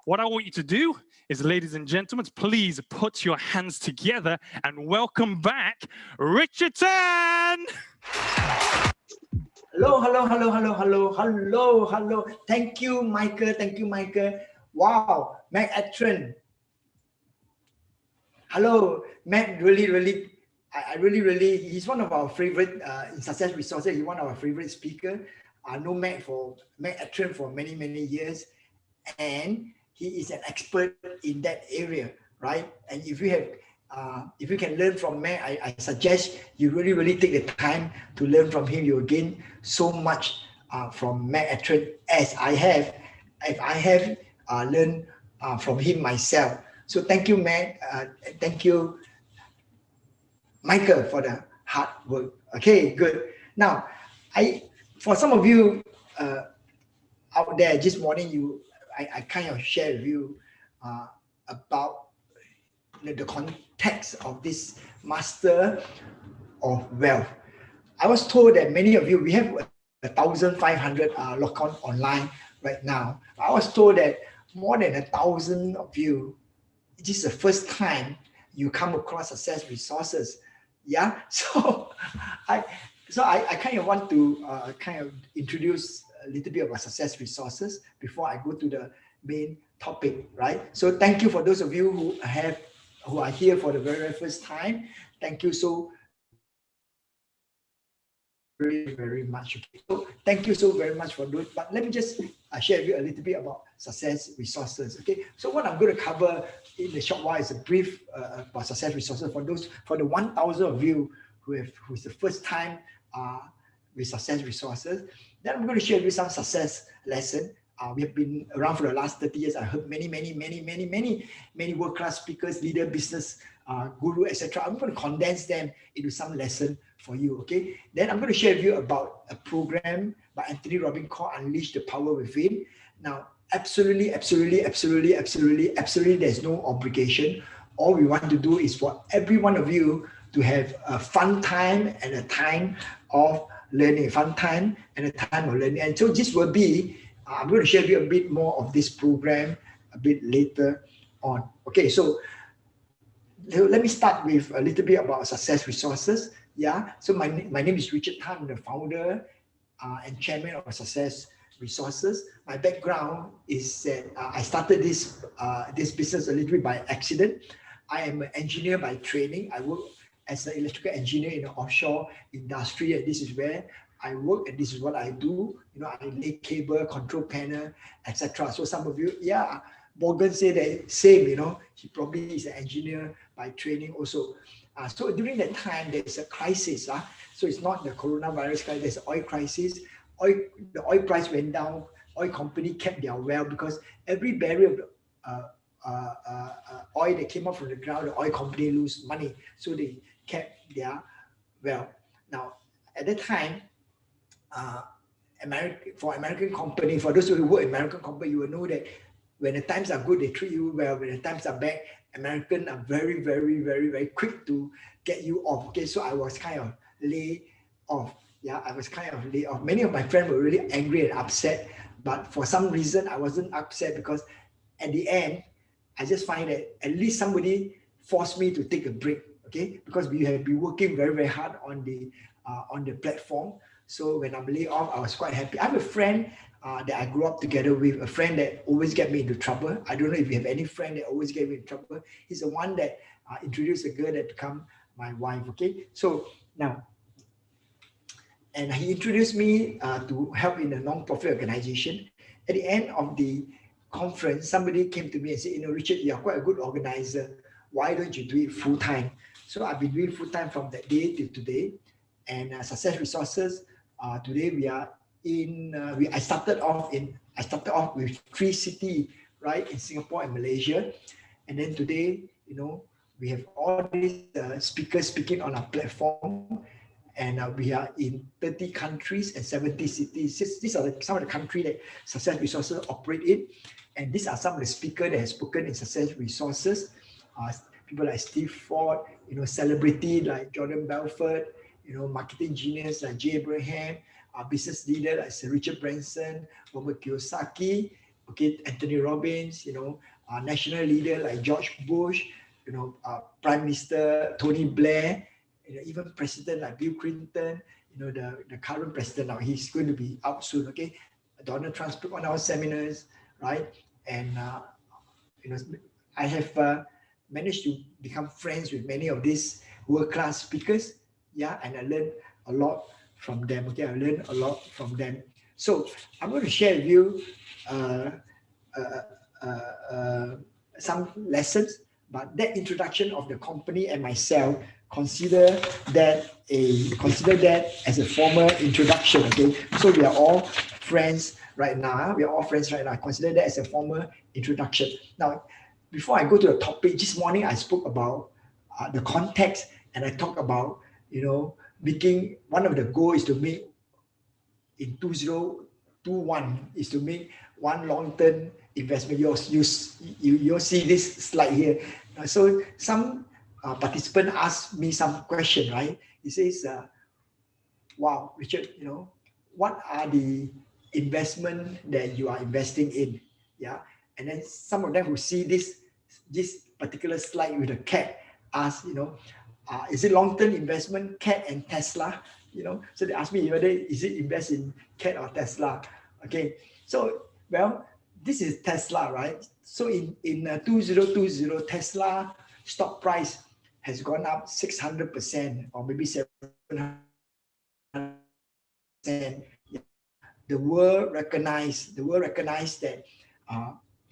What I want you to do is, ladies and gentlemen, please put your hands together and welcome back Richardson. Hello, hello, hello, hello, hello, hello, hello. Thank you, Michael. Thank you, Michael. Wow, 𝗥𝗶𝗰𝗵𝗿. Hello, Matt. Really, he's one of our favorite in Success Resources. He's one of our favorite speakers. I know 𝗥𝗶𝗰𝗵 for many years, and he is an expert in that area, right? And if you can learn from Matt, I suggest you really take the time to learn from him. You'll gain so much from 𝗥𝗶𝗰𝗵 as I have learned from him myself. So thank you, Matt. Thank you, Michael, for the hard work. Okay, good. Now, for some of you out there this morning, I kind of share with you about the context of this Master of Wealth. I was told that many of you, we have 1,500 lock on online right now. I was told that more than 1,000 of you, this is the first time you come across Success Resources. Yeah, so I kind of want to kind of introduce a little bit about Success Resources before I go to the main topic, right? So thank you for those of you who are here for the very first time. Thank you so very much. Okay. So thank you so very much for those. But let me just share with you a little bit about Success Resources. Okay. So what I'm going to cover in a short while is a brief about Success Resources for the 1,000 of you who's the first time with Success Resources. Then I'm going to share with you some success lesson. We have been around for the last 30 years. I heard many world-class speakers, leader, business guru, etc. I'm going to condense them into some lesson for you. Okay. Then I'm going to share with you about a program by Anthony Robbins called Unleash the Power Within. Now, absolutely, there's no obligation. All we want to do is for every one of you to have a fun time and a time of learning. And so this will be, I'm going to share with you a bit more of this program a bit later on. Okay, so let me start with a little bit about Success Resources. Yeah, so my name is Richard Tan. I'm the founder and chairman of Success Resources. My background is that I started this business a little bit by accident. I am an engineer by training. I work as an electrical engineer in the offshore industry, and this is where I work, and this is what I do. You know, I lay cable, control panel, etc. So some of you, yeah, Morgan said that same. You know, he probably is an engineer by training also. So during that time, there's a crisis. So it's not the coronavirus crisis. There's an oil crisis. The oil price went down. Oil company kept their wealth because every barrel of oil that came up from the ground, the oil company lose money. So they kept their wealth. Now, at that time, American company, for those who work in American company, you will know that when the times are good, they treat you well. When the times are bad, Americans are very quick to get you off. Okay, so I was kind of laid off. Yeah, I was kind of laid off. Many of my friends were really angry and upset, but for some reason I wasn't upset because at the end, I just find that at least somebody forced me to take a break. Okay, because we have been working very hard on the platform. So when I'm laid off, I was quite happy. I have a friend that I grew up together with, a friend that always get me into trouble. I don't know if you have any friend that always get me in trouble. He's the one that introduced a girl that become my wife. Okay, so now, and he introduced me to help in a non-profit organization. At the end of the conference, somebody came to me and said, you know, Richard, you are quite a good organizer. Why don't you do it full time? So I've been doing full time from that day till today. And Success Resources, today we are in. I started off with 3 cities, right, in Singapore and Malaysia, and then today, you know, we have all these speakers speaking on our platform, and we are in 30 countries and 70 cities. These are some of the countries that Success Resources operate in, and these are some of the speakers that have spoken in Success Resources. People like Steve Ford, you know, celebrity like Jordan Belfort, you know, marketing genius like 𝗥𝗶𝗰𝗵𝗿, business leader like Sir Richard Branson, Robert Kiyosaki, okay, Anthony Robbins, national leader like George Bush, Prime Minister Tony Blair, even President like Bill Clinton, the current president now, he's going to be out soon, okay? Donald Trump took on our seminars, right? And, I have managed to become friends with many of these world-class speakers, yeah, and I learned a lot from them, okay? I learned a lot from them. So I'm going to share with you some lessons, but that introduction of the company and myself, consider that as a formal introduction, okay? So we are all friends right now. Consider that as a formal introduction. Now, before I go to the topic, this morning I spoke about the context, and I talked about, making, one of the goals is to make in 2021 is to make one long-term investment. You'll see this slide here. So some participant asked me some question, right? He says, wow, Richard, what are the investment that you are investing in? Yeah. And then some of them who see this particular slide with a cat ask, is it long-term investment, cat and Tesla? So they ask me whether is it invest in cat or Tesla? Okay, so well, this is Tesla, right? So in 2020, Tesla stock price has gone up 600% or maybe 700%. The world recognized that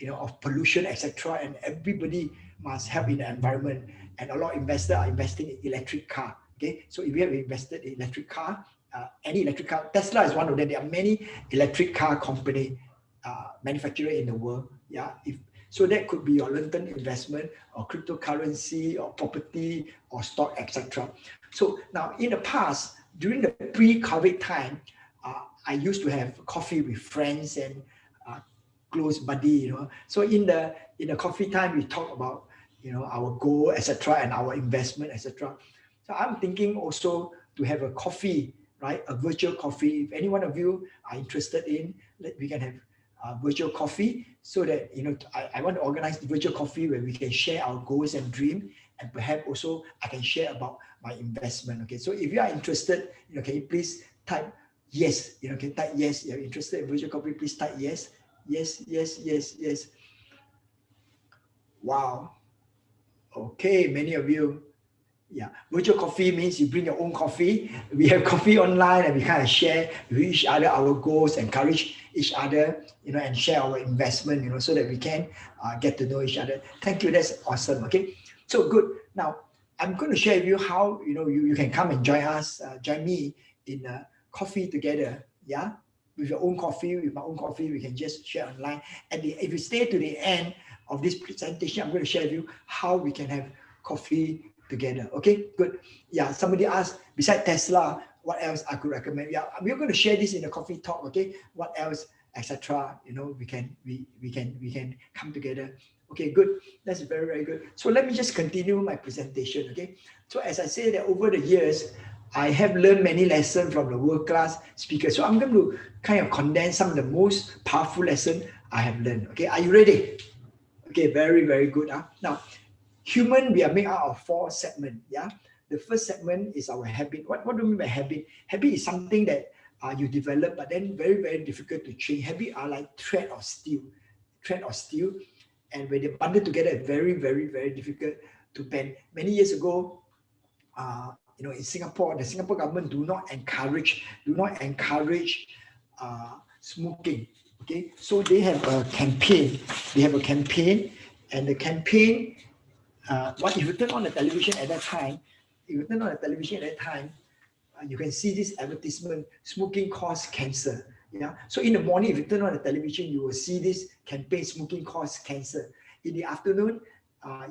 of pollution, etc., and everybody must help in the environment. And a lot of investors are investing in electric car. Okay, so if you have invested in electric car, any electric car, Tesla is one of them. There are many electric car company manufacturer in the world. Yeah, so that could be your long-term investment or cryptocurrency or property or stock, etc. So now in the past, during the pre-COVID time, I used to have coffee with friends and close buddy. So in the coffee time, we talk about our goal, etc., and our investment, etc. So I'm thinking also to have a coffee, right? A virtual coffee. If any one of you are interested in, we can have virtual coffee, so that I want to organize the virtual coffee where we can share our goals and dream, and perhaps also I can share about my investment. Okay, so if you are interested, can you please type yes? Can type yes. If you're interested in virtual coffee, please type yes. Yes, yes, yes, yes. Wow. Okay, many of you. Yeah, virtual coffee means you bring your own coffee. We have coffee online, and we kind of share with each other our goals, encourage each other, and share our investment, so that we can get to know each other. Thank you. That's awesome. Okay, so good. Now I'm going to share with you how you can come and join us, join me in coffee together. Yeah, with your own coffee, with my own coffee, we can just share online. And if you stay to the end of this presentation, I'm going to share with you how we can have coffee together. Okay, good. Yeah, somebody asked, besides Tesla, what else I could recommend? Yeah, we're going to share this in the coffee talk. Okay, what else, etc. We can come together. Okay, good. That's very, very good. So let me just continue my presentation. Okay, so as I say that over the years, I have learned many lessons from the world-class speakers. So I'm going to kind of condense some of the most powerful lessons I have learned. Okay, are you ready? Okay, very, very good. Now, human, we are made out of 4 segments. Yeah, the first segment is our habit. What do we mean by habit? Habit is something that you develop, but then very, very difficult to change. Habit are like thread or steel. And when they bundle together, it's very, very, very difficult to bend. Many years ago, in Singapore, the Singapore government do not encourage smoking. Okay, so they have a campaign. And the campaign. What if you turn on the television at that time? You can see this advertisement: smoking causes cancer. Yeah. So in the morning, if you turn on the television, you will see this campaign: smoking causes cancer. In the afternoon,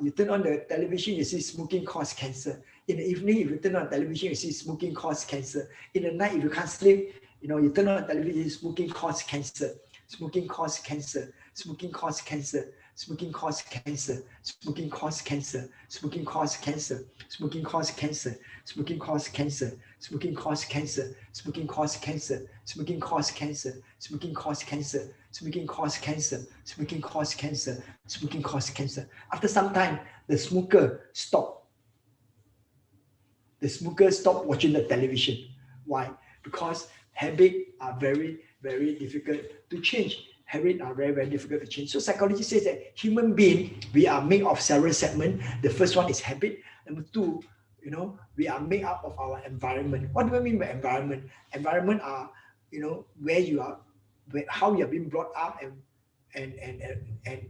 you turn on the television, you see smoking causes cancer. In the evening, if you turn on the television, you see smoking causes cancer. In the night, if you can't sleep, you turn on the television, smoking causes cancer. Smoking causes cancer. Smoking causes cancer. Smoking causes cancer. Smoking causes cancer. Smoking causes cancer. Smoking causes cancer. Smoking causes cancer. Smoking causes cancer. Smoking causes cancer. Smoking causes cancer. Smoking causes cancer. Smoking causes cancer. Smoking causes cancer. Smoking causes cancer. After some time, the smoker stopped. The smoker stopped watching the television. Why? Because habits are very, very difficult to change. Habits are very, very difficult to change. So psychology says that human being, we are made of several segments. The first one is habit. Number two, we are made up of our environment. What do I mean by environment? Environment are, where you are, how you have been brought up, and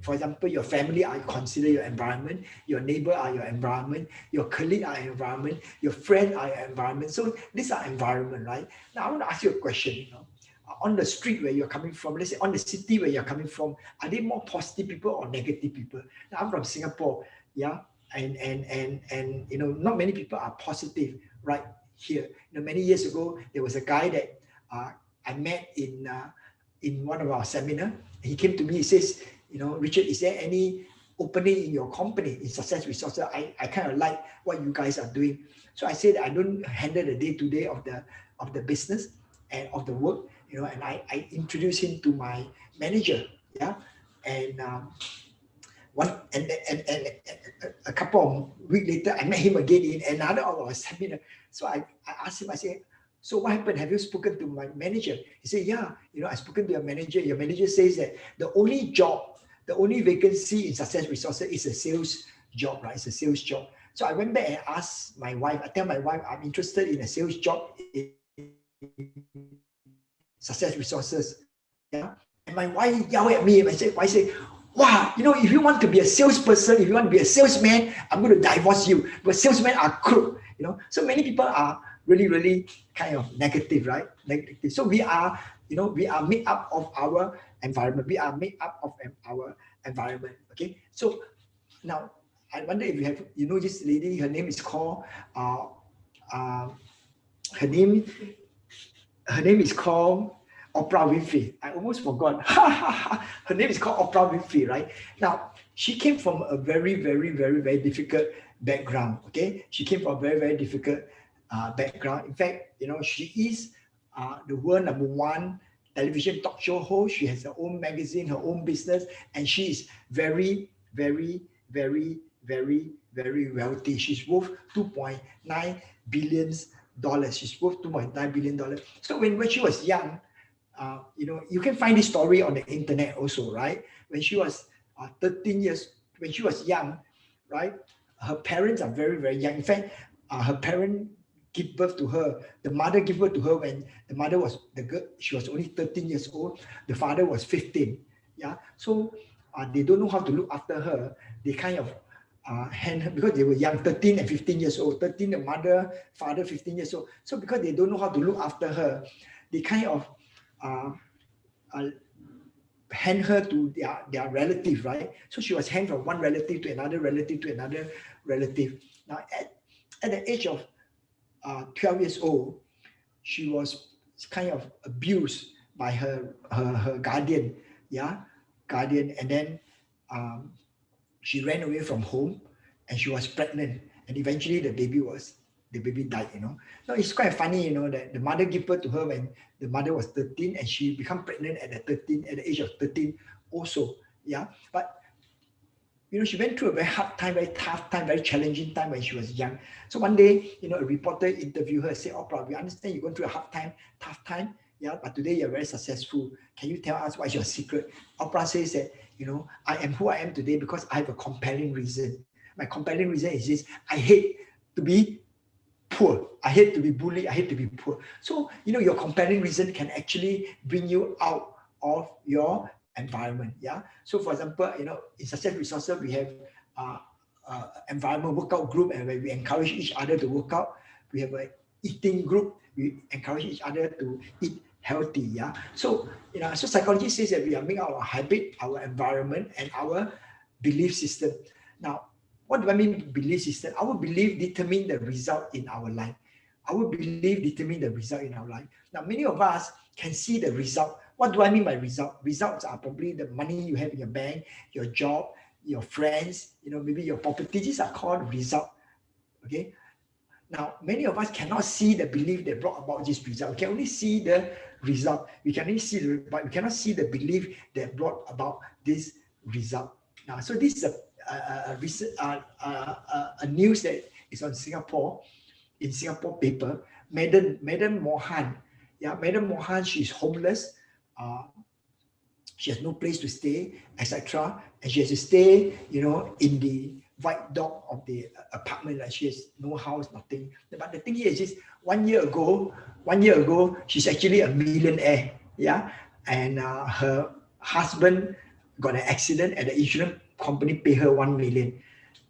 for example, your family are considered your environment, your neighbor are your environment, your colleague are your environment, your friend are your environment. So these are environment, right? Now I want to ask you a question, on the street where you're coming from, let's say on the city where you're coming from, are they more positive people or negative people? Now I'm from Singapore, yeah, and not many people are positive right here. Many years ago, there was a guy that I met in one of our seminars. He came to me, he says, Richard, is there any opening in your company in Success Resources? I kind of like what you guys are doing. So I said, I don't handle the day-to-day of the business and of the work, and I introduced him to my manager, yeah, and a couple of weeks later, I met him again in another of our seminar. So I asked him, I said, so what happened? Have you spoken to my manager? He said, yeah, I've spoken to your manager. Your manager says that the only vacancy in Success Resources is a sales job, right? It's a sales job. So I went back and asked my wife, I tell my wife, I'm interested in a sales job in Success Resources. Yeah. And my wife yelled at me and I said, wow, if you want to be a salesperson, if you want to be a salesman, I'm going to divorce you. But salesmen are crook, So many people are really, really kind of negative, right? Negative. So we are made up of our environment. We are made up of our environment. Okay. So now I wonder if you have, this lady, her name is called her name is called Oprah Winfrey. I almost forgot. Her name is called Oprah Winfrey, right? Now, she came from a very, very, very, very difficult background. Okay. She came from a very, very difficult background. In fact, she is the world #1 television talk show host. She has her own magazine, her own business, and she is very, very, very, very, very wealthy. She's worth $2.9 billion. She's worth $2.9 billion. So when she was young, you can find this story on the internet also, right? When she was 13 years, when she was young, right? Her parents are very, very young. In fact, her parents give birth to her. The mother gave birth to her when the mother was she was only 13 years old. The father was 15. Yeah. So they don't know how to look after her. They kind of hand her, because they were young, 13 and 15 years old. 13 the mother, father 15 years old. So because they don't know how to look after her, they kind of hand her to their relative, right? So she was handed from one relative to another relative to another relative. Now at the age of 12 years old, she was kind of abused by her guardian, and then she ran away from home, and she was pregnant, and eventually the baby died. Now it's quite funny, that the mother gave birth to her when the mother was 13, and she became pregnant at the age of 13 also. Yeah, but she went through a very hard time, very tough time, very challenging time when she was young. So one day, a reporter interviewed her, said, Oprah, we understand you're going through a hard time, tough time, but today you're very successful. Can you tell us what is your secret? Oprah says that, I am who I am today because I have a compelling reason. My compelling reason is this: I hate to be poor. I hate to be bullied. I hate to be poor. So, your compelling reason can actually bring you out of your environment. Yeah. So for example, in Success Resources, we have environment workout group, and where we encourage each other to work out. We have an eating group. We encourage each other to eat healthy. Yeah. So, so psychology says that we are making our habit, our environment, and our belief system. Now, what do I mean belief system? Our belief determine the result in our life. Our belief determine the result in our life. Now, many of us can see the result. What do I mean by result? Results are probably the money you have in your bank, your job, your friends, maybe your property. These are called result. Okay. Now, many of us cannot see the belief that brought about this result. We can only see the result. We can only see the, but we cannot see the belief that brought about this result. Now, so this is a news that is on Singapore, in Singapore paper. Madam 𝗥𝗶𝗰𝗵𝗿, yeah, Madam 𝗥𝗶𝗰𝗵𝗿, she's homeless. She has no place to stay, etc. And she has to stay, you know, in the white dog of the apartment. Like, she has no house, nothing. But the thing here is, just 1 year ago, she's actually a millionaire. Yeah, and her husband got an accident, and the insurance company pay her 1 million.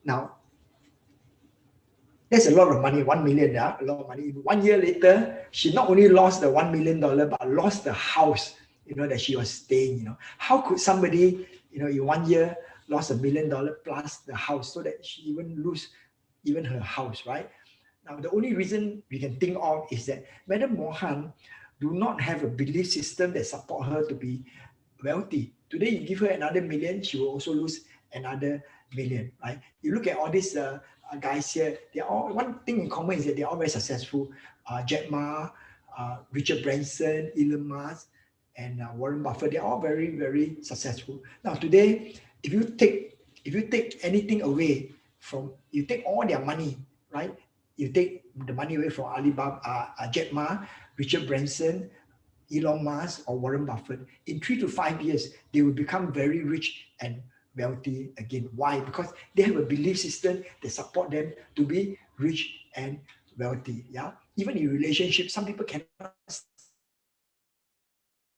Now, that's a lot of money, 1 million, yeah, a lot of money. 1 year later, she not only lost the $1 million, but lost the house, you know, that she was staying. You know, how could somebody, you know, in 1 year lost $1 million plus the house, so that she even lose even her house, right? Now, the only reason we can think of is that Madam 𝗥𝗶𝗰𝗵𝗿 do not have a belief system that support her to be wealthy. Today, you give her another million, she will also lose another million, right? You look at all these guys here, they all, one thing in common is that they're all very successful. 𝗥𝗶𝗰𝗵𝗿, 𝗥𝗶𝗰𝗵𝗿, Branson, Elon Musk, and Warren Buffett, they're all very, very successful. Now today, if you take anything away from, you take all their money, right? You take the money away from Alibaba, 𝗥𝗶𝗰𝗵𝗿, Richard Branson, Elon Musk, or Warren Buffett, in 3 to 5 years, they will become very rich and wealthy again. Why? Because they have a belief system that support them to be rich and wealthy. Yeah, even in relationships, some people cannot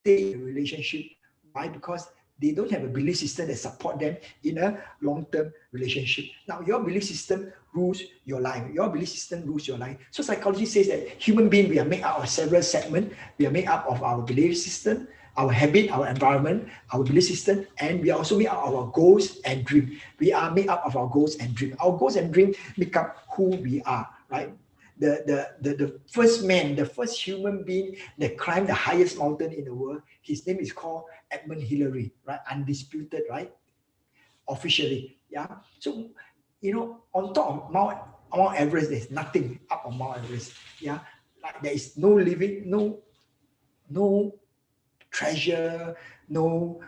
stay in a relationship. Why? Because they don't have a belief system that support them in a long-term relationship. Now, your belief system rules your life. Your belief system rules your life. So psychology says that human beings, we are made up of several segments. We are made up of our belief system, our habit, our environment, our belief system, and we are also made up of our goals and dreams. We are made up of our goals and dreams. Our goals and dreams make up who we are, right? The first man, the first human being that climbed the highest mountain in the world, his name is called Edmund Hillary, right? Undisputed, right? Officially, yeah. So, you know, on top of Mount Everest, there's nothing up on Mount Everest, yeah. Like, there is no living, no treasure, no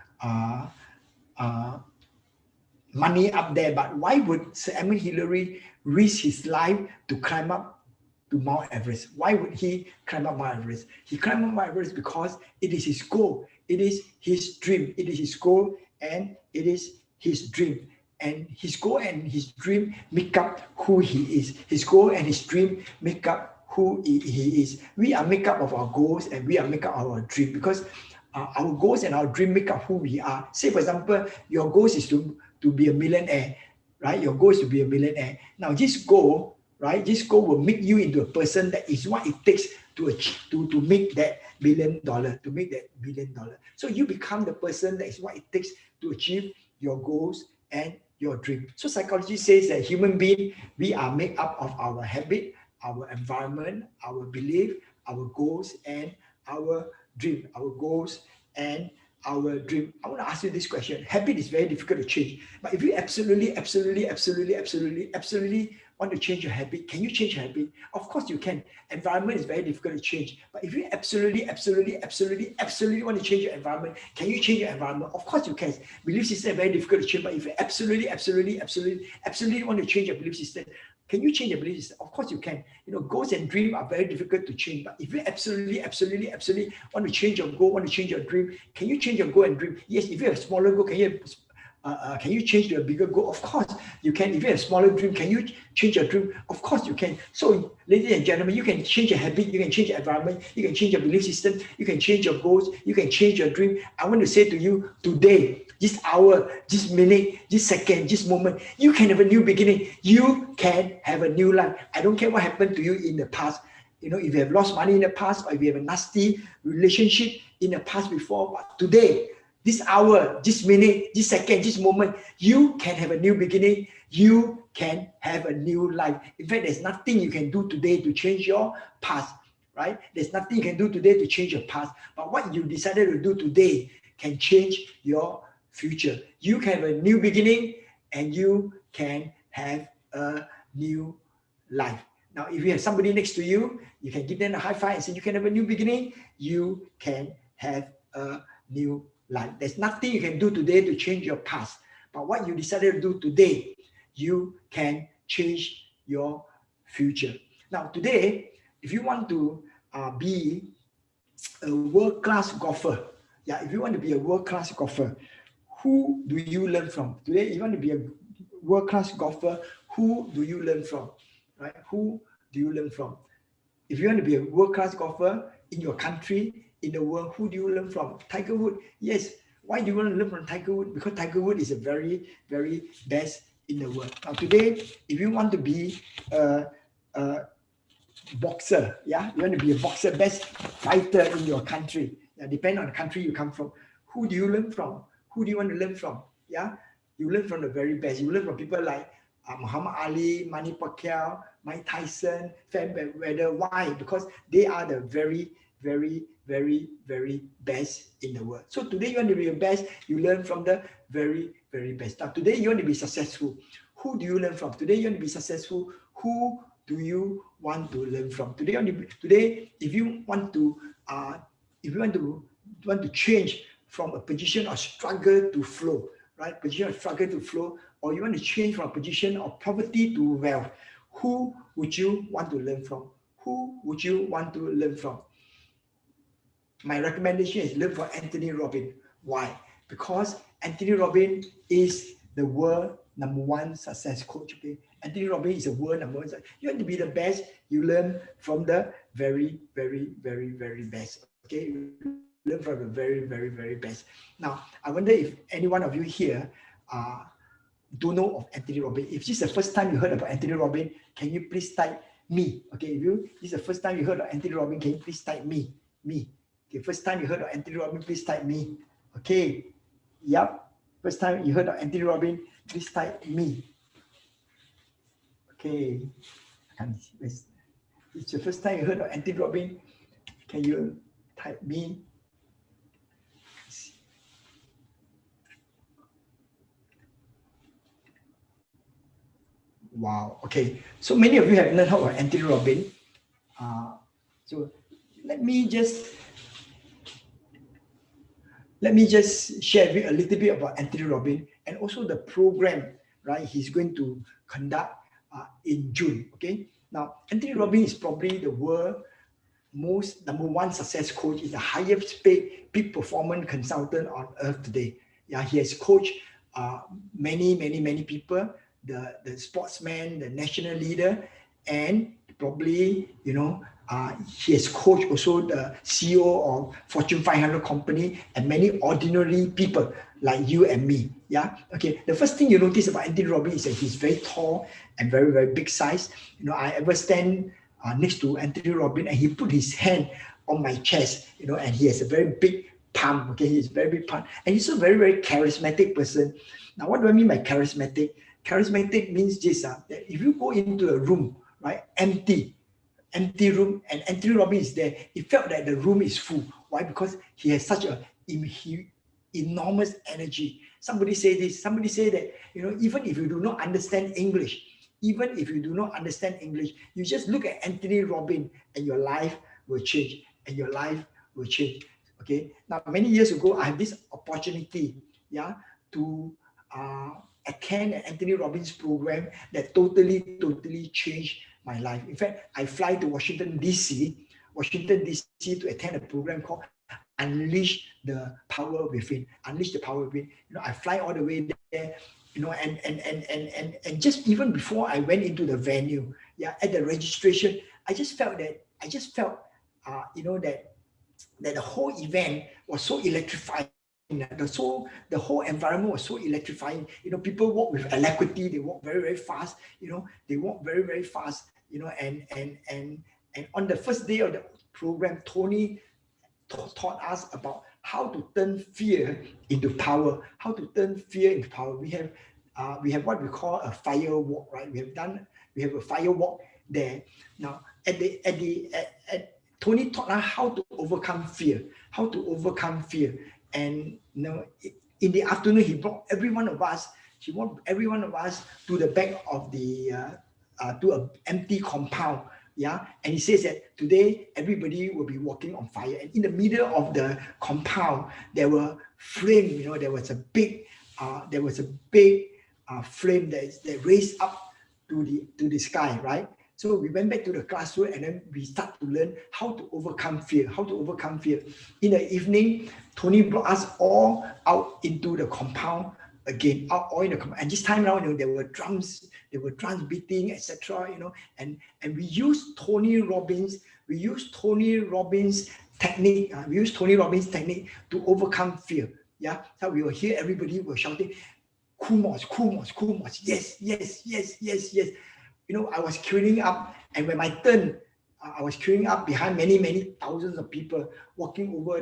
money up there. But why would Sir Edmund Hillary risk his life to climb up to Mount Everest? Why would he climb up Mount Everest? He climbed up Mount Everest because it is his goal. It is his dream. It is his goal and it is his dream. And his goal and his dream make up who he is. His goal and his dream make up who he is. We are made up of our goals and we are made up of our dream, because our goals and our dream make up who we are. Say, for example, your goal is to be a millionaire, right? Your goal is to be a millionaire. Now, this goal, right? This goal will make you into a person that is what it takes to achieve, to make that $1 billion, to make that $1 billion. So you become the person that is what it takes to achieve your goals and your dream. So psychology says that human beings, we are made up of our habit, our environment, our belief, our goals, and our dream. Our goals and our dream. I want to ask you this question. Habit is very difficult to change, but if you absolutely want to change your habit, can you change your habit? Of course you can. Environment is very difficult to change, but if you absolutely want to change your environment, can you change your environment? Of course you can. Belief system is very difficult to change, but if you absolutely want to change your belief system, can you change your belief system? Of course you can. You know, goals and dreams are very difficult to change, but if you absolutely want to change your goal, want to change your dream, can you change your goal and dream? Yes, if you have a smaller goal, can you change to a bigger goal? Of course you can. If you have a smaller dream, can you change your dream? Of course you can. So, ladies and gentlemen, you can change your habit, you can change your environment, you can change your belief system, you can change your goals, you can change your dream. I want to say to you today, this hour, this minute, this second, this moment, you can have a new beginning. You can have a new life. I don't care what happened to you in the past. You know, if you have lost money in the past, or if you have a nasty relationship in the past before, but today, this hour, this minute, this second, this moment, you can have a new beginning. You can have a new life. In fact, there's nothing you can do today to change your past, right? There's nothing you can do today to change your past. But what you decided to do today can change your future. You can have a new beginning and you can have a new life. Now, if you have somebody next to you, you can give them a high five and say, you can have a new beginning. You can have a new life. There's nothing you can do today to change your past. But what you decided to do today, you can change your future. Now, today, if you want to be a world-class golfer, yeah, if you want to be a world-class golfer, who do you learn from? Today, you want to be a world-class golfer, who do you learn from? Right? Who do you learn from? If you want to be a world-class golfer in your country, in the world, who do you learn from? Tiger Woods. Yes. Why do you want to learn from Tiger Woods? Because Tiger Woods is a very, very best in the world. Now today, if you want to be a boxer, yeah, you want to be a boxer, best fighter in your country. Yeah, depending on the country you come from. Who do you learn from? Who do you want to learn from? Yeah, you learn from the very best. You learn from people like Muhammad Ali, Manny Pacquiao, Mike Tyson, Floyd Mayweather. Why? Because they are the very, very, very, very best in the world. So today you want to be the best, you learn from the very, very best. Now today you want to be successful. Who do you learn from? Today you want to be successful. Who do you want to learn from? Today if you want to change from a position of struggle to flow, right? Position of struggle to flow, or you want to change from a position of poverty to wealth, who would you want to learn from? Who would you want to learn from? My recommendation is learn from Anthony Robbins. Why? Because Anthony Robbins is the world #1 success coach. Okay, Anthony Robbins is the world #1. You want to be the best, you learn from the very, very, very, very best. Okay, you learn from the very, very, very best. Now, I wonder if any one of you here don't know of Anthony Robbins. If this is the first time you heard about Anthony Robbins, can you please type me? Okay, if this is the first time you heard of Anthony Robbins, can you please type me? Okay, first time you heard of Anthony Robbins, please type me. Okay, yep. First time you heard of Anthony Robbins, please type me. Okay, it's the first time you heard of Anthony Robbins. Can you type me? Wow. Okay. So many of you have learned about Anthony Robbins. So let me just share with you a little bit about Anthony Robbins and also the program, right? He's going to conduct in June. Okay. Now, Anthony Robbins is probably the world most #1 success coach. Is the highest paid peak performance consultant on earth today. Yeah, he has coached many people, the sportsman, the national leader, and probably, you know, he has coached also the CEO of Fortune 500 company and many ordinary people like you and me. Yeah. Okay. The first thing you notice about Anthony Robbins is that he's very tall and very, very big size. You know, I ever stand next to Anthony Robbins and he put his hand on my chest, you know, and he has a very big palm. Okay. He's very big palm. And he's a very, very charismatic person. Now, what do I mean by charismatic? Charismatic means this, that if you go into a room, right, empty room, and Anthony Robbins is there, it felt that the room is full. Why? Because he has such a enormous energy. Somebody say this, somebody say that, you know, even if you do not understand English, you just look at Anthony Robbins and your life will change, Okay. Now, many years ago, I had this opportunity, yeah, to attend an Anthony Robbins program that totally changed my life. In fact, I fly to Washington, DC to attend a program called Unleash the Power Within. You know, I fly all the way there, you know, and just even before I went into the venue, yeah, at the registration, I just felt, you know, that the whole event was so electrifying. The whole environment was so electrifying. You know, people walk with alacrity. They walk very, very fast. You know, You know, and on the first day of the program, Tony taught us about how to turn fear into power. We have what we call a fire walk, right? We have a fire walk there. Now, Tony taught us how to overcome fear. And, you know, in the afternoon, he brought every one of us to the back of the to an empty compound. Yeah, and he says that today everybody will be walking on fire, and in the middle of the compound there were flame. You know, there was a big flame that raised up to the sky, right? So we went back to the classroom and then we start to learn how to overcome fear. How to overcome fear. In the evening, Tony brought us all out into the compound again, out all in the compound. And this time around, you know, there were drums beating, etc. You know, and we used Tony Robbins. We used Tony Robbins technique. We used Tony Robbins technique to overcome fear. Yeah, so we were here. Everybody were shouting, "Kumos, yes, yes, yes, yes, yes." You know, I was queuing up, and when my turn, I was queuing up behind many thousands of people walking over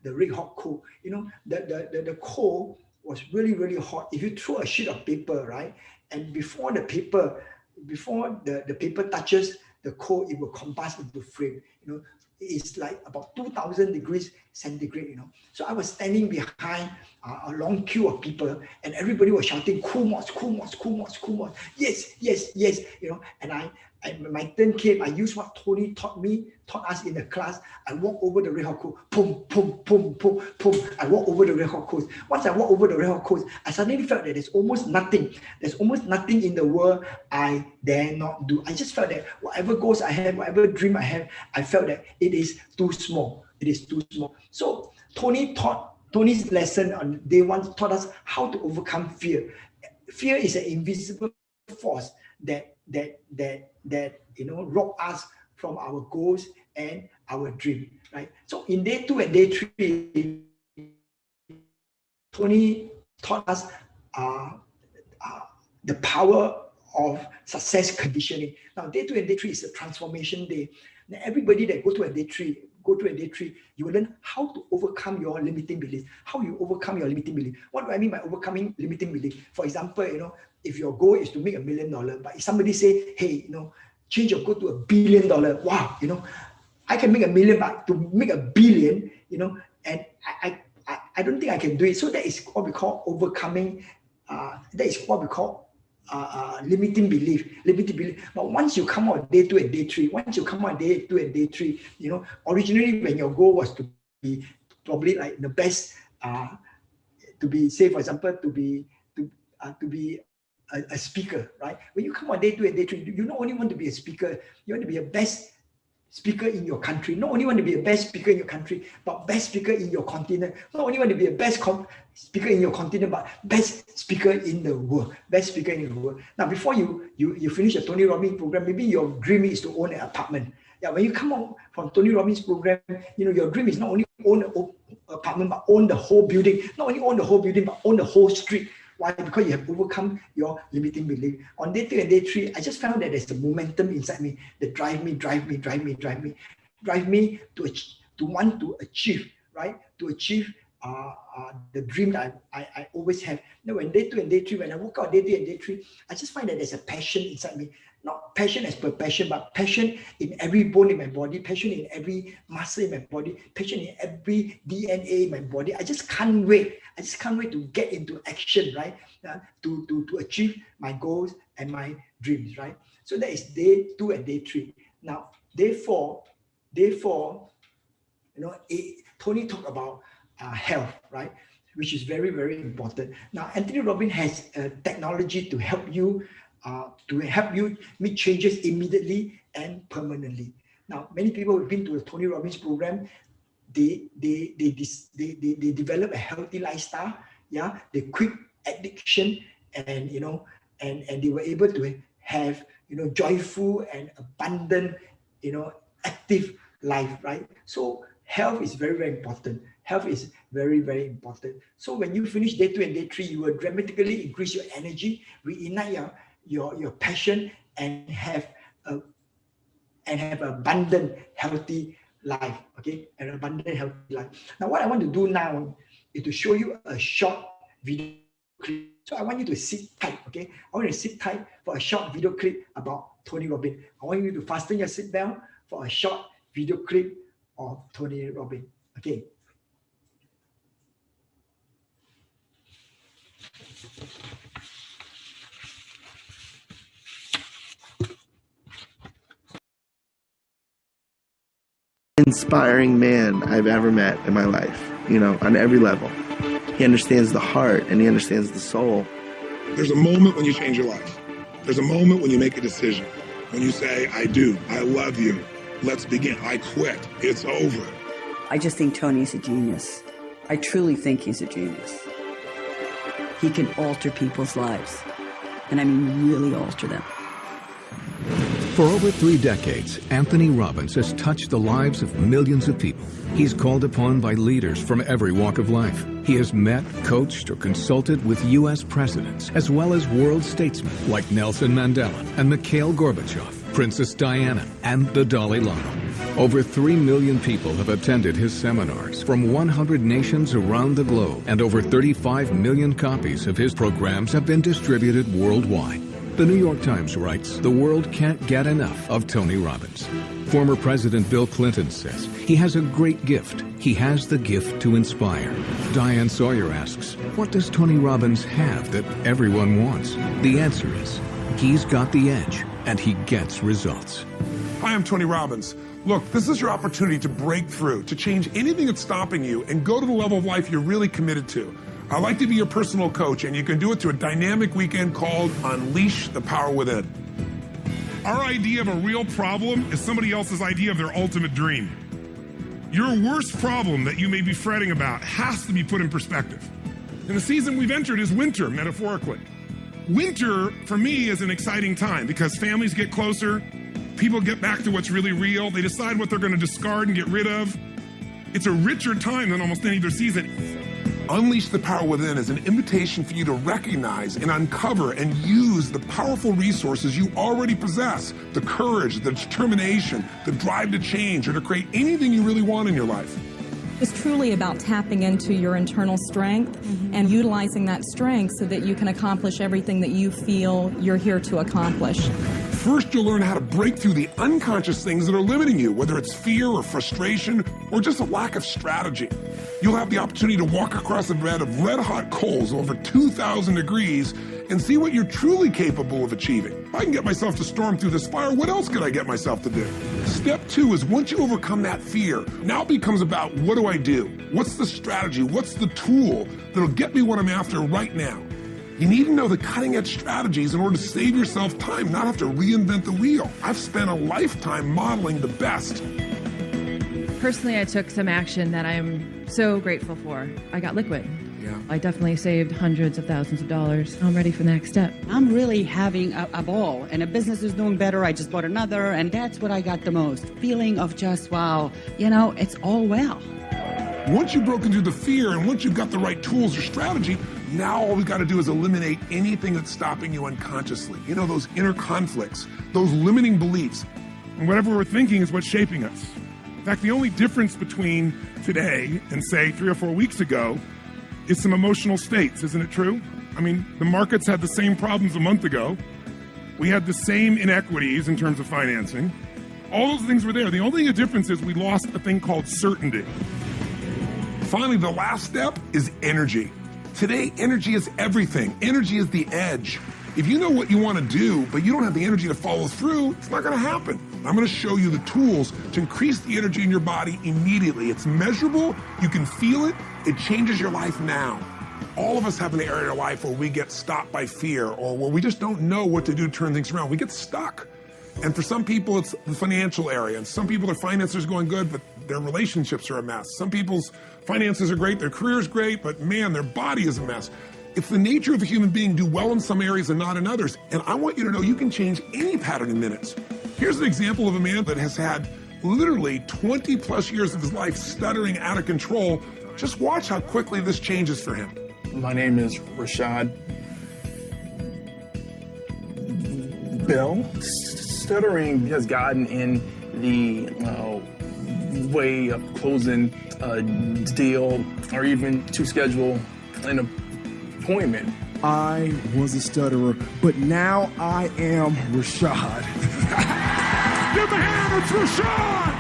the red hot coal. You know, the coal was really hot. If you throw a sheet of paper, right, and before the paper touches the coal, it will combust into flame. You know, it's like about 2,000 degrees centigrade. You know, so I was standing behind a long queue of people, and everybody was shouting, "Kumos, yes, yes, yes." You know, and my turn came. I used what Tony taught us in the class. I walked over the red hot coal, boom. I walked over the red hot coals. Once I walked over the red hot coals, I suddenly felt that there's almost nothing in the world I dare not do. I just felt that whatever goals I have, whatever dream I have, I felt that it is too small. It is too small. So Tony's lesson on day one taught us how to overcome fear. Fear is an invisible force that you know, rob us from our goals and our dream, right? So in day 2 and day 3, Tony taught us the power of success conditioning. Now, day 2 and day 3 is a transformation day. Now, everybody that go to a day 3, you will learn how to overcome your limiting beliefs. How you overcome your limiting belief. What do I mean by overcoming limiting belief? For example, you know, if your goal is to make $1 million, but if somebody say, "Hey, you know, change your goal to $1 billion," wow, you know, I can make $1 million, but to make $1 billion, you know, and I don't think I can do it. So that is what we call overcoming. That is what we call limiting belief. But once you come out day 2 and day 3, you know, originally when your goal was to be probably like the best, to be, say for example, to be a speaker, right? When you come on day 2 and day 3, you not only want to be a speaker, you want to be a best speaker in your country. Not only want to be a best speaker in your country, but best speaker in your continent. Not only want to be a best speaker in your continent, but best speaker in the world. Now, before you finish a Tony Robbins program, maybe your dream is to own an apartment. Yeah, when you come out from Tony Robbins program, you know, your dream is not only own an apartment, but own the whole building. Not only own the whole building, but own the whole street. Why? Because you have overcome your limiting belief. On day 2 and day 3, I just found that there's a momentum inside me that drive me to want to achieve, right? To achieve the dream that I always have. Now, when day 2 and day 3, when I woke out day 2 and day 3, I just find that there's a passion inside me. Not passion as per passion, but passion in every bone in my body, passion in every muscle in my body, passion in every DNA in my body. I just can't wait. To get into action, right? To achieve my goals and my dreams, right? So that is day 2 and day 3. Now, day 4, you know, Tony talked about health, right? Which is very important. Now, Anthony Robbins has technology to help you make changes immediately and permanently. Now, many people who've been to the Tony Robbins program, they develop a healthy lifestyle. Yeah, they quit addiction, and you know, and they were able to have, you know, joyful and abundant, you know, active life, right? So health is very important. So when you finish day 2 and day 3, you will dramatically increase your energy, reignite your passion, and have abundant healthy life. Okay, an abundant healthy life. Now, what I want to do now is to show you a short video clip. So I want you to sit tight. Okay, I want you to sit tight for a short video clip about Tony Robbins. I want you to fasten your seatbelt for a short video clip of Tony Robbins. Okay. inspiring man I've ever met in my life, you know, on every level. He understands the heart and he understands the soul. There's a moment when you change your life. There's a moment when you make a decision. When you say, I do, I love you, let's begin, I quit, it's over. I just think Tony's a genius. I truly think he's a genius. He can alter people's lives. And I mean really alter them. For over 3 decades, Anthony Robbins has touched the lives of millions of people. He's called upon by leaders from every walk of life. He has met, coached, or consulted with U.S. presidents, as well as world statesmen like Nelson Mandela and 𝗥𝗶𝗰𝗵𝗵, Princess Diana, and the Dalai Lama. Over 3 million people have attended his seminars from 100 nations around the globe, and over 35 million copies of his programs have been distributed worldwide. The New York Times writes, the world can't get enough of Tony Robbins. Former President Bill Clinton says he has a great gift. He has the gift to inspire. Diane Sawyer asks, what does Tony Robbins have that everyone wants? The answer is, he's got the edge, and he gets results. Hi, I'm Tony Robbins. Look, this is your opportunity to break through, to change anything that's stopping you and go to the level of life you're really committed to. I'd like to be your personal coach, and you can do it through a dynamic weekend called Unleash the Power Within. Our idea of a real problem is somebody else's idea of their ultimate dream. Your worst problem that you may be fretting about has to be put in perspective. And the season we've entered is winter, metaphorically. Winter, for me, is an exciting time because families get closer, people get back to what's really real, they decide what they're going to discard and get rid of. It's a richer time than almost any other season. Unleash the Power Within is an invitation for you to recognize and uncover and use the powerful resources you already possess, the courage, the determination, the drive to change or to create anything you really want in your life. It's truly about tapping into your internal strength and utilizing that strength so that you can accomplish everything that you feel you're here to accomplish. First, you'll learn how to break through the unconscious things that are limiting you, whether it's fear or frustration or just a lack of strategy. You'll have the opportunity to walk across a bed of red-hot coals over 2,000 degrees and see what you're truly capable of achieving. If I can get myself to storm through this fire, what else could I get myself to do? Step 2 is once you overcome that fear, now it becomes about what do I do? What's the strategy? What's the tool that'll get me what I'm after right now? You need to know the cutting-edge strategies in order to save yourself time, not have to reinvent the wheel. I've spent a lifetime modeling the best. Personally, I took some action that I'm so grateful for. I got liquid. Yeah. I definitely saved hundreds of thousands of dollars. I'm ready for the next step. I'm really having a ball, and a business is doing better. I just bought another, and that's what I got the most. Feeling of just, wow, you know, it's all well. Once you've broken through the fear and once you've got the right tools or strategy, now all we've got to do is eliminate anything that's stopping you unconsciously. You know, those inner conflicts, those limiting beliefs. And whatever we're thinking is what's shaping us. In fact, the only difference between today and, say, 3 or 4 weeks ago is some emotional states, isn't it true? I mean, the markets had the same problems a month ago. We had the same inequities in terms of financing. All those things were there. The only difference is we lost a thing called certainty. Finally, the last step is energy. Today, energy is everything. Energy is the edge. If you know what you want to do, but you don't have the energy to follow through, it's not going to happen. I'm going to show you the tools to increase the energy in your body immediately. It's measurable. You can feel it. It changes your life now. All of us have an area in our life where we get stopped by fear or where we just don't know what to do to turn things around. We get stuck. And for some people, it's the financial area. And some people, their finances are going good, but their relationships are a mess. Some people's finances are great, their career is great, but man, their body is a mess. It's the nature of a human being to do well in some areas and not in others. And I want you to know you can change any pattern in minutes. Here's an example of a man that has had literally 20 plus years of his life stuttering out of control. Just watch how quickly this changes for him. My name is 𝗥𝗶𝗰𝗵𝗿. Stuttering has gotten in the way of closing a deal or even to schedule an appointment. I was a stutterer, but now I am Rashad. Give the hand, it's Rashad!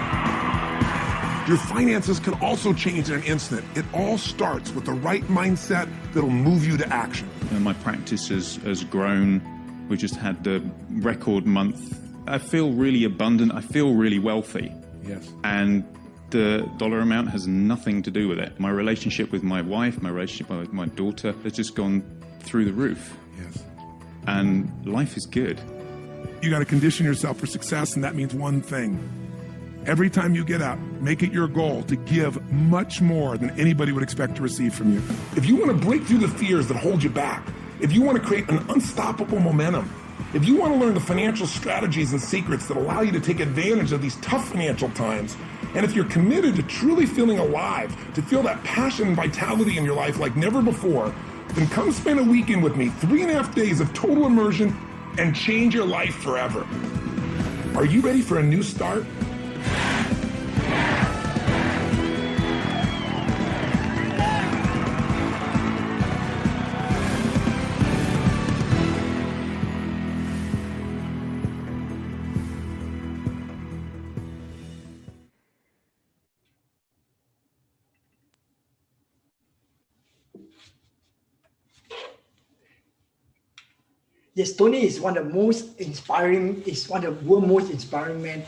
Your finances can also change in an instant. It all starts with the right mindset that'll move you to action. My practice has grown. We just had the record month. I feel really abundant. I feel really wealthy. Yes. And The dollar amount has nothing to do with it. My relationship with my wife, my relationship with my daughter has just gone through the roof. Yes. And life is good. You got to condition yourself for success, and that means one thing. Every time you get up, make it your goal to give much more than anybody would expect to receive from you. If you want to break through the fears that hold you back, if you want to create an unstoppable momentum, if you want to learn the financial strategies and secrets that allow you to take advantage of these tough financial times, and if you're committed to truly feeling alive, to feel that passion and vitality in your life like never before, then come spend a weekend with me, 3.5 days of total immersion, and change your life forever. Are you ready for a new start? Yes, Tony is one of the most inspiring, is one of the world's most inspiring men.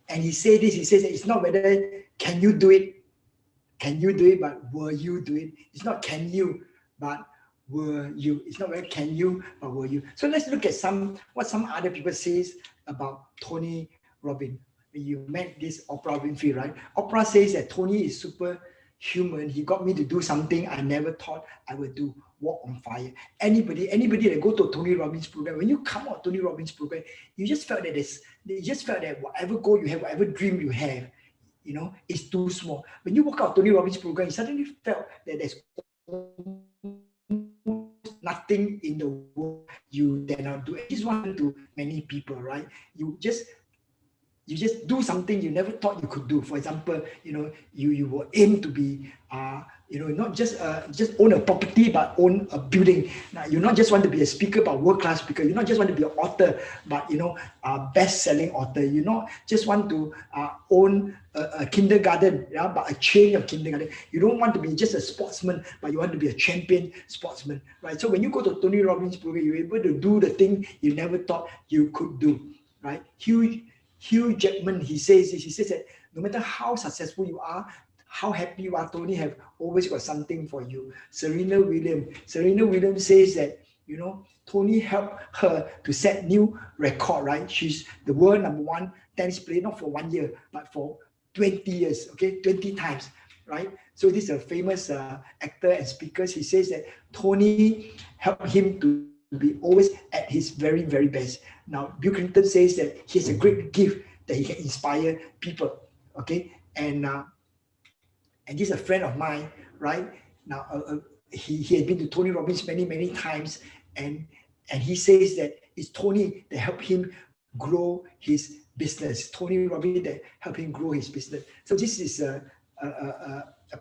And he said this, he says that it's not whether can you do it, but will you do it? It's not can you, but were you. It's not whether can you, but were you. So let's look at what some other people says about Tony Robbins. You met this 𝗥𝗶𝗰𝗵𝗿, right? Oprah says that Tony is superhuman. He got me to do something I never thought I would do. Walk on fire. Anybody that go to Tony Robbins program, when you come out Tony Robbins program, you just felt that whatever goal you have, whatever dream you have, it's too small. When you walk out Tony Robbins program, you suddenly felt that there's nothing in the world you cannot do. It is one to many people, right? You just do something you never thought you could do. For example, you will aim to be not just own a property, but own a building. Now, you not just want to be a speaker, but world-class speaker. You not just want to be an author, but best-selling author. You not just want to own a kindergarten, but a chain of kindergarten. You don't want to be just a sportsman, but you want to be a champion sportsman, right? So when you go to Tony Robbins program, you're able to do the thing you never thought you could do, right? Hugh Jackman, he says that no matter how successful you are, how happy you are, Tony have always got something for you. Serena Williams says that, Tony helped her to set new record, right? She's the world #1 tennis player, not for 1 year, but for 20 years, okay? 20 times, right? So this is a famous actor and speaker. He says that Tony helped him to be always at his very, very best. Now, Bill Clinton says that he has a great gift that he can inspire people, okay? And this is a friend of mine, right? Now, he had been to Tony Robbins many, many times, and he says that it's Tony that helped him grow his business. Tony Robbins that helped him grow his business. So this is a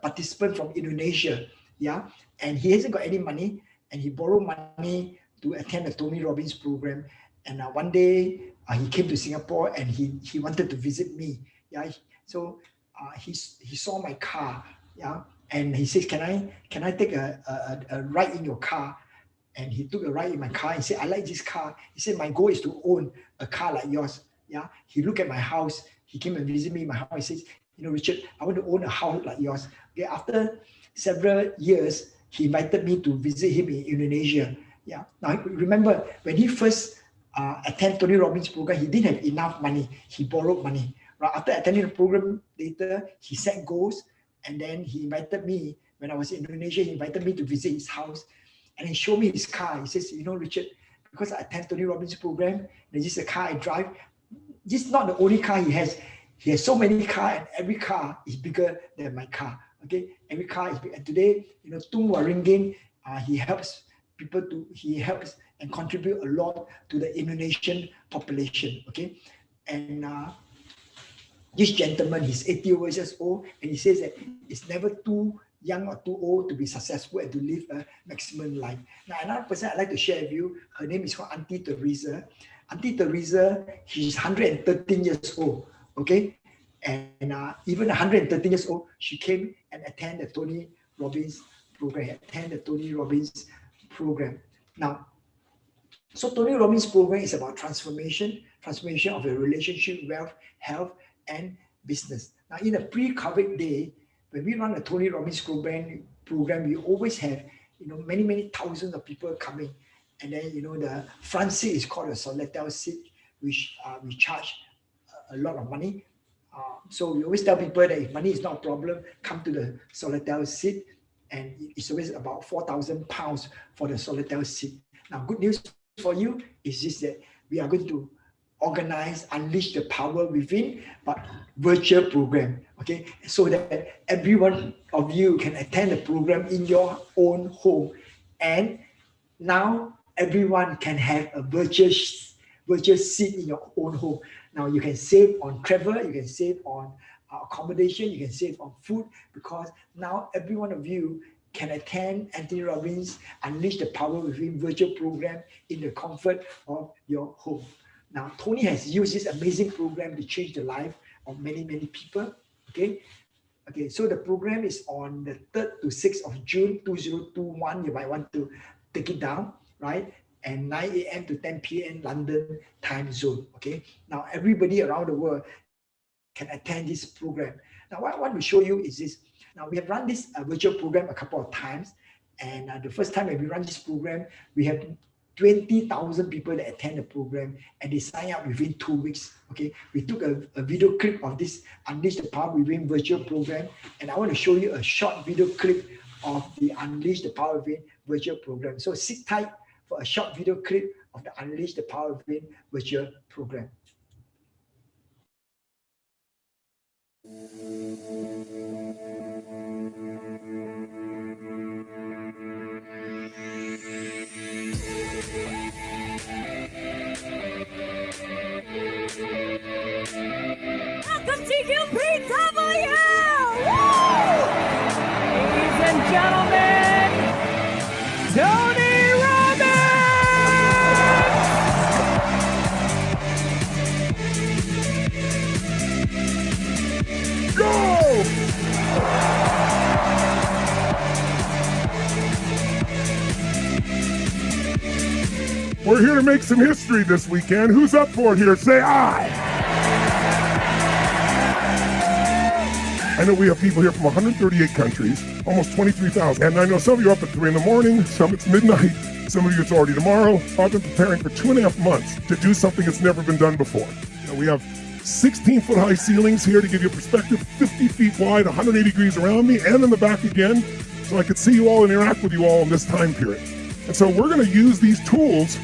participant from Indonesia, yeah? And he hasn't got any money, and he borrowed money to attend the Tony Robbins program. And one day he came to Singapore and he wanted to visit me. Yeah, so he saw my car. Yeah, and he says, "Can I take a ride in your car?" And he took a ride in my car. He said, "I like this car." He said, "My goal is to own a car like yours." Yeah, he looked at my house. He came and visited me in my house. He says, "Richard, I want to own a house like yours." Okay, after several years, he invited me to visit him in Indonesia. Yeah. Now remember, when he first attended Tony Robbins program, he didn't have enough money. He borrowed money. Right after attending the program later, he set goals, and then he invited me. When I was in Indonesia, he invited me to visit his house, and he showed me his car. He says, "Richard, because I attend Tony Robbins program, this is a car I drive. This is not the only car he has. He has so many cars, and every car is bigger than my car. Okay, every car is big. And today, Tung Waringin, he helps and contribute a lot to the Indonesian population. Okay, and this gentleman, he's 80 years old, and he says that it's never too young or too old to be successful and to live a maximum life. Now, another person I'd like to share with you, her name is called Auntie Teresa. Auntie Teresa, she's 113 years old. Okay, and even 113 years old, she came and attended the Tony Robbins program. Now, so Tony Robbins program is about transformation of your relationship, wealth, health, and business. Now, in a pre-COVID day, when we run a Tony Robbins program, we always have, many thousands of people coming. And then, the front seat is called a solitaire seat, which we charge a lot of money. So we always tell people that if money is not a problem, come to the solitaire seat. And it's always about £4,000 for the solitaire seat. Now, good news for you is just that we are going to organize, unleash the power within, but virtual program, okay? So that every one of you can attend the program in your own home. And now everyone can have a virtual seat in your own home. Now you can save on travel, you can save on accommodation, you can save on food, because now every one of you can attend Anthony Robbins Unleash the Power Within virtual program in the comfort of your home. Now, Tony has used this amazing program to change the life of many people, okay? Okay, so the program is on the 3rd to 6th of June, 2021. You might want to take it down, right? And 9 a.m. to 10 p.m. London time zone, okay? Now, everybody around the world can attend this program. Now, what I want to show you is this. Now, we have run this virtual program a couple of times. And the first time when we run this program, we have 20,000 people that attend the program, and they sign up within 2 weeks, okay? We took a video clip of this Unleash the Power Within virtual program, and I want to show you a short video clip of the Unleash the Power Within virtual program. So sit tight for a short video clip of the Unleash the Power Within virtual program. Welcome to 𝗥𝗶𝗰𝗵𝗿! Ladies and gentlemen, Tony Robbins! Go! We're here to make some history this weekend. Who's up for it here? Say aye. I know we have people here from 138 countries, almost 23,000. And I know some of you are up at 3 in the morning, some it's midnight, some of you it's already tomorrow. I've been preparing for 2.5 months to do something that's never been done before. We have 16-foot high ceilings here to give you a perspective, 50 feet wide, 180 degrees around me and in the back again, so I could see you all and interact with you all in this time period. And so we're going to use these tools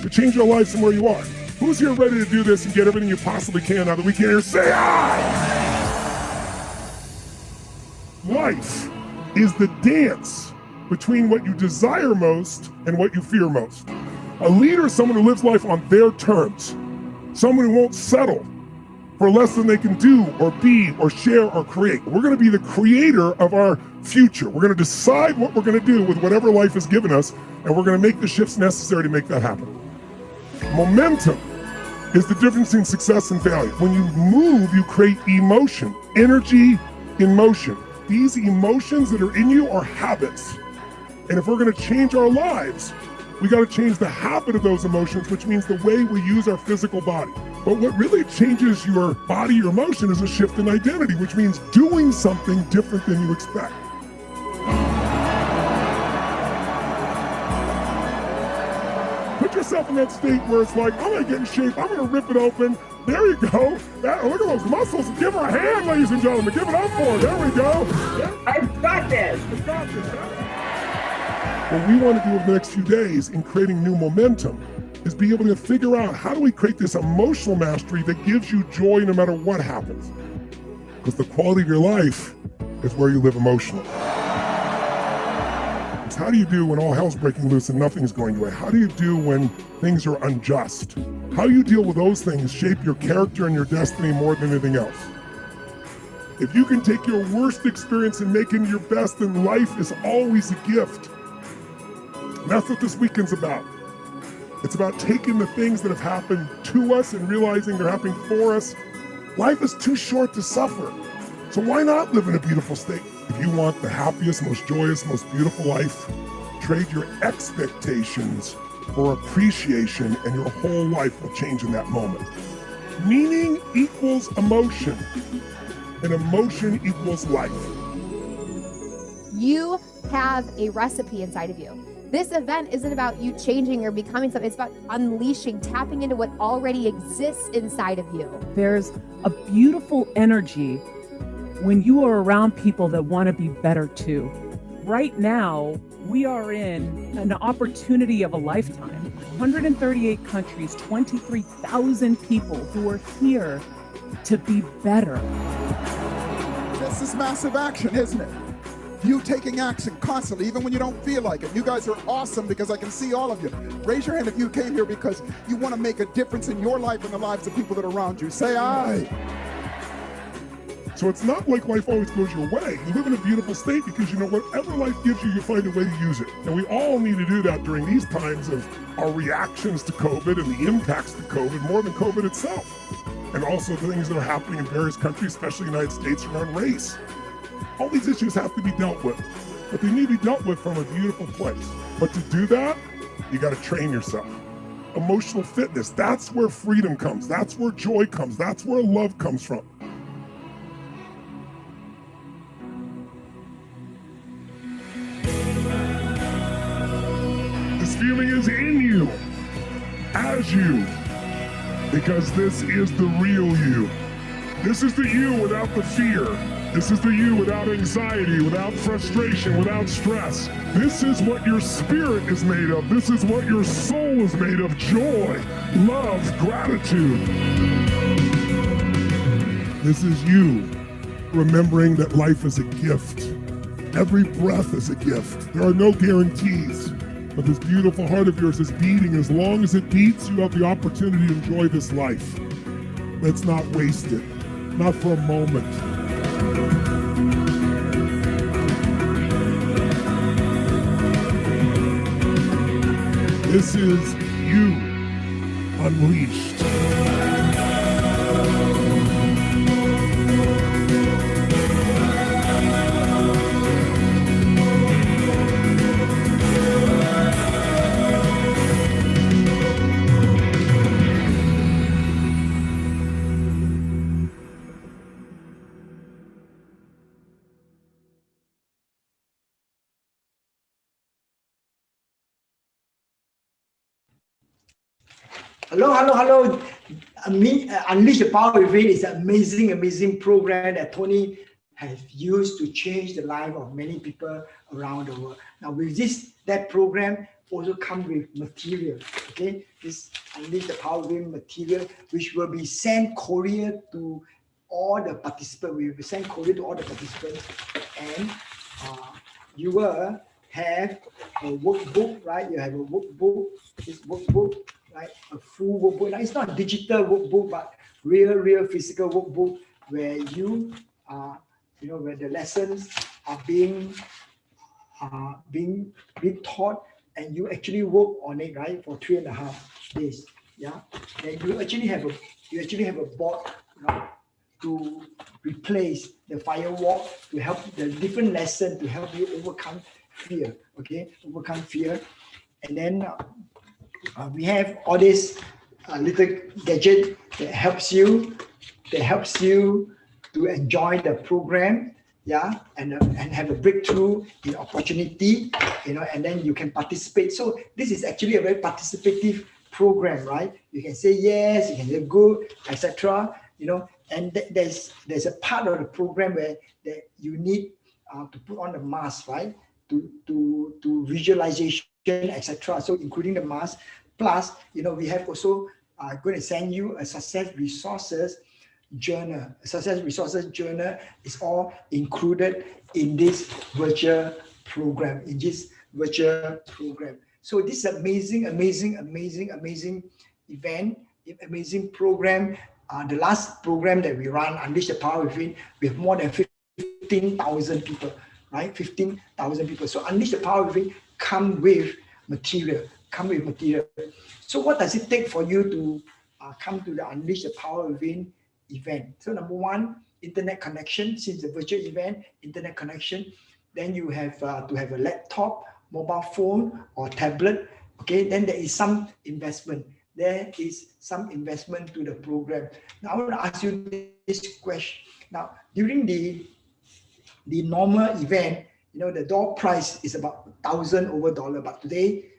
to change your lives from where you are. Who's here ready to do this and get everything you possibly can now that we can hear? Say aye! Life is the dance between what you desire most and what you fear most. A leader is someone who lives life on their terms. Someone who won't settle for less than they can do or be or share or create. We're going to be the creator of our future. We're going to decide what we're going to do with whatever life has given us, and we're going to make the shifts necessary to make that happen. Momentum is the difference between success and failure. When you move, you create emotion, energy in motion. These emotions that are in you are habits. And if we're going to change our lives, we got to change the habit of those emotions, which means the way we use our physical body. But what really changes your body, your emotion, is a shift in identity, which means doing something different than you expect. Put yourself in that state where it's like, I'm going to get in shape, I'm going to rip it open. There you go. Look at those muscles. Give her a hand, ladies and gentlemen. Give it up for her. There we go. I've got this. What we want to do over the next few days in creating new momentum is be able to figure out, how do we create this emotional mastery that gives you joy no matter what happens? Because the quality of your life is where you live emotionally. It's how do you do when all hell's breaking loose and nothing's going your way? How do you do when things are unjust? How you deal with those things shape your character and your destiny more than anything else. If you can take your worst experience and make it your best, then life is always a gift. And that's what this weekend's about. It's about taking the things that have happened to us and realizing they're happening for us. Life is too short to suffer. So why not live in a beautiful state? If you want the happiest, most joyous, most beautiful life, trade your expectations for appreciation, and your whole life will change in that moment. Meaning equals emotion. and emotion equals life. You have a recipe inside of you. This event isn't about you changing or becoming something. It's about unleashing, tapping into what already exists inside of you. There's a beautiful energy when you are around people that want to be better too. Right now, we are in an opportunity of a lifetime. 138 countries, 23,000 people who are here to be better. This is massive action, isn't it? You taking action constantly, even when you don't feel like it. You guys are awesome because I can see all of you. Raise your hand if you came here because you want to make a difference in your life and the lives of people that are around you. Say aye. So it's not like life always goes your way. You live in a beautiful state because you know whatever life gives you, you find a way to use it. And we all need to do that during these times of our reactions to COVID and the impacts to COVID more than COVID itself. And also the things that are happening in various countries, especially the United States, around race. All these issues have to be dealt with, but they need to be dealt with from a beautiful place. But to do that, you got to train yourself. Emotional fitness, that's where freedom comes. That's where joy comes. That's where love comes from. This feeling is in you, as you, because this is the real you. This is the you without the fear. This is the you without anxiety, without frustration, without stress. This is what your spirit is made of. This is what your soul is made of. Joy, love, gratitude. This is you remembering that life is a gift. Every breath is a gift. There are no guarantees. But this beautiful heart of yours is beating. As long as it beats, you have the opportunity to enjoy this life. Let's not waste it. Not for a moment. This is you unleashed. Hello. Unleash the Power Within is an amazing program that Tony has used to change the life of many people around the world. Now with that program also comes with material, okay? This Unleash the Power Within material, which will be sent courier to all the participants. We will send courier to all the participants, and you will have a workbook, right? You have a workbook, this workbook, right? A full workbook. Now, it's not a digital workbook, but real physical workbook where you where the lessons are being taught, and you actually work on it, right, for 3.5 days. Yeah, and you actually have a board, right, to replace the firewall, to help the different lesson to help you overcome fear. Okay, overcome fear. And then we have all this little gadget that helps you to enjoy the program, yeah, and have a breakthrough in opportunity, and then you can participate. So this is actually a very participative program, right? You can say yes, you can say good, etc. And there's a part of the program where that you need to put on the mask, right? To visualization, etc. So including the mask. Plus, we have also going to send you a success resources journal. A success resources journal is all included in this virtual program. So this amazing event, amazing program. The last program that we run, Unleash the Power Within, we have more than 15,000 people, right? 15,000 people. So Unleash the Power Within come with material. So what does it take for you to come to the Unleash the Power Within event? So number one, internet connection. Since the virtual event, internet connection. Then you have to have a laptop, mobile phone, or tablet. Okay, then there is some investment. there is some investment to the program. Now I want to ask you this question. Now during the normal event, the door price is about $1,000 over, but today,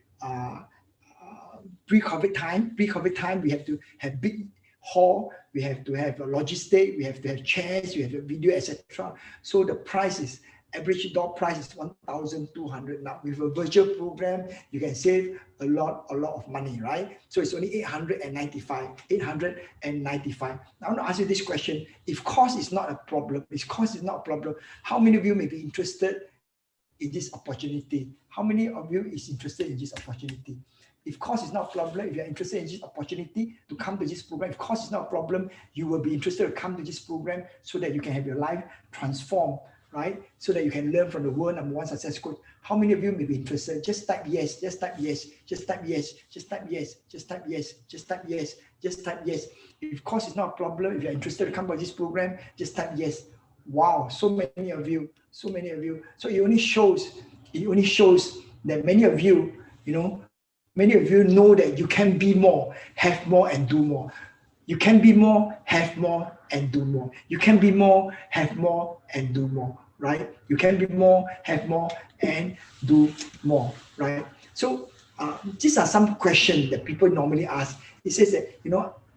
pre-COVID time, we have to have big hall, we have to have a logistic, we have to have chairs, we have a video, etc. So the price is, average door price is $1,200. Now with a virtual program, you can save a lot of money, right? So it's only $895. Now I want to ask you this question: if cost is not a problem, how many of you may be interested in this opportunity? How many of you is interested in this opportunity? If cost is not a problem, if you're interested in this opportunity to come to this program, if cost is not a problem, you will be interested to come to this program so that you can have your life transformed, right? So that you can learn from the world #1 success coach. How many of you may be interested? Just type yes, just type yes, just type yes, just type yes, just type yes, just type yes, just type yes. If cost is not a problem, if you're interested to come to this program, just type yes. Wow, so many of you. So it only shows that many of you, know that you can be more, have more, and do more. You can be more, have more, and do more. You can be more, have more, and do more, right? You can be more, have more, and do more, right? So these are some questions that people normally ask. It says that,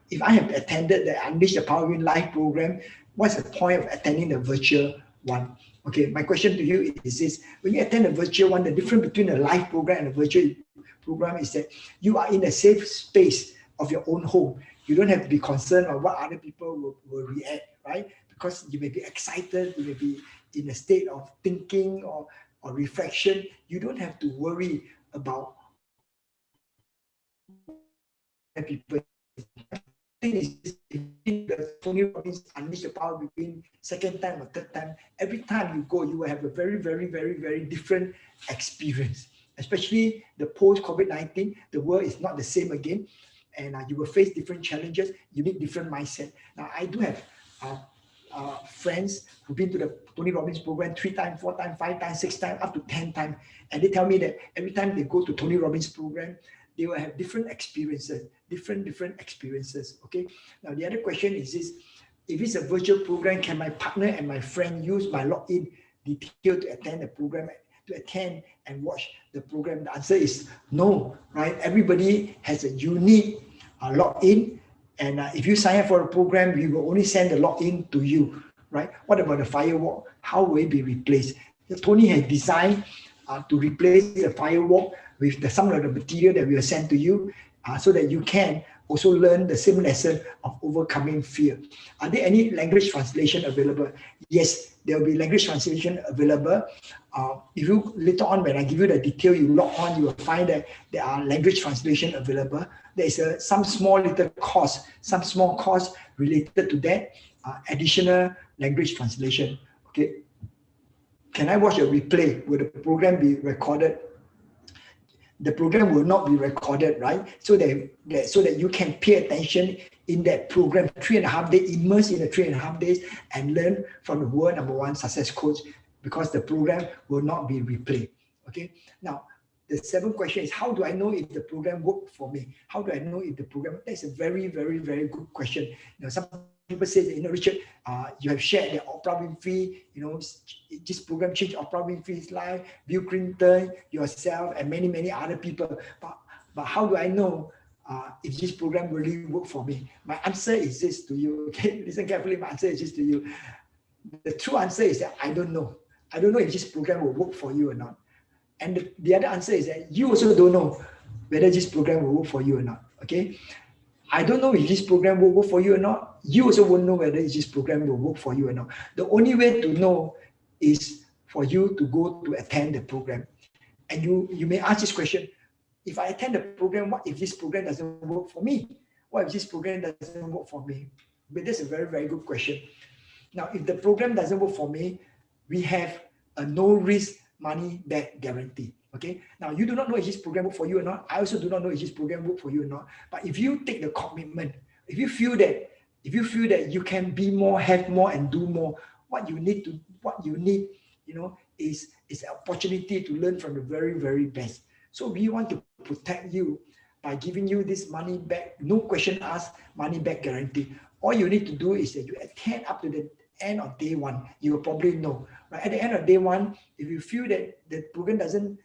if I have attended the Unleash the Power Within Live program, what's the point of attending the virtual one? Okay, my question to you is this: when you attend a virtual one, the difference between a live program and a virtual program is that you are in a safe space of your own home. You don't have to be concerned about what other people will react, right? Because you may be excited, you may be in a state of thinking or reflection. You don't have to worry about people. In the Tony Robbins Unleash the Power Within second time or third time, every time you go, you will have a very, very, very, very different experience. Especially the post-COVID-19, the world is not the same again, and you will face different challenges. You need different mindset. Now, I do have friends who've been to the Tony Robbins program 3 times, 4 times, 5 times, 6 times, up to 10 times, and they tell me that every time they go to Tony Robbins program, they will have different experiences, different experiences. Okay. Now the other question is this: if it's a virtual program, can my partner and my friend use my login detail to attend the program, to attend and watch the program? The answer is no, right? Everybody has a unique login, and if you sign up for a program, we will only send the login to you, right? What about the firewall? How will it be replaced? Tony has designed to replace the firewall with some of the material that we will send to you, so that you can also learn the same lesson of overcoming fear. Are there any language translation available? Yes, there will be language translation available. If you later on, when I give you the detail, you log on, you will find that there are language translation available. There is some small cost related to that, additional language translation. Okay. Can I watch a replay? Will the program be recorded? The program will not be recorded, right? So that you can pay attention in that program, 3.5 days, immerse in the 3.5 days, and learn from the world #1 success coach, because the program will not be replayed. Okay. Now, the 7th question is: how do I know if the program worked for me? How do I know if the program? That's a very, very, very good question. Some people say that, Richard, you have shared that Oprah Winfrey, this program changed Oprah Winfrey's life, Bill Clinton, yourself, and many, many other people. But how do I know if this program really worked for me? My answer is this to you. Okay, listen carefully. My answer is this to you. The true answer is that I don't know. I don't know if this program will work for you or not. And the other answer is that you also don't know whether this program will work for you or not. Okay. I don't know if this program will work for you or not. You also won't know whether this program will work for you or not. The only way to know is for you to go to attend the program. And you may ask this question: if I attend the program, what if this program doesn't work for me? What if this program doesn't work for me? But that's a very, very good question. Now, if the program doesn't work for me, we have a no risk money back guarantee. Okay. Now, you do not know if this program work for you or not. I also do not know if this program work for you or not. But if you take the commitment, if you feel that you can be more, have more, and do more, what you need, is an opportunity to learn from the very, very best. So we want to protect you by giving you this money back, no question asked, money back guarantee. All you need to do is that you attend up to the end of day one. You will probably know, right? At the end of day one, if you feel that the program doesn't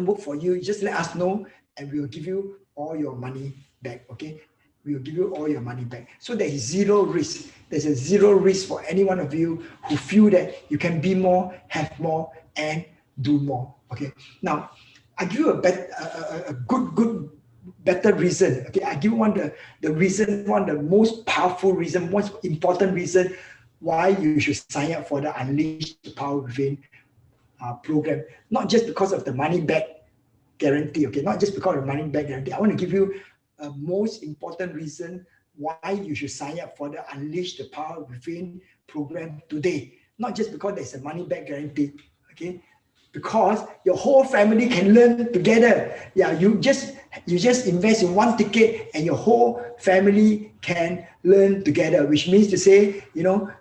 work for you, just let us know and we will give you all your money back, okay? We will give you all your money back. So there is zero risk. There's a zero risk for any one of you who feel that you can be more, have more, and do more, okay? Now, I give you a good better reason, okay? I give one the most powerful reason, most important reason why you should sign up for the Unleash the Power Within program. Not just because of the money back guarantee, okay? Not just because of the money back guarantee. I want to give you a most important reason why you should sign up for the Unleash the Power Within program today. Not just because there's a money back guarantee, okay? Because your whole family can learn together. Yeah, you just invest in one ticket and your whole family can learn together, which means to say, you know,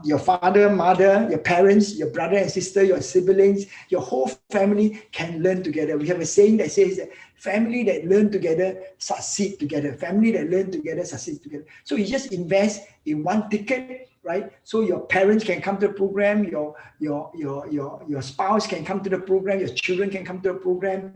your father, mother, your parents, your brother and sister, your siblings, your whole family can learn together. We have a saying that says that family that learn together succeed together. Family that learn together succeed together. So you just invest in one ticket, right? So your parents can come to the program, your spouse can come to the program, your children can come to the program.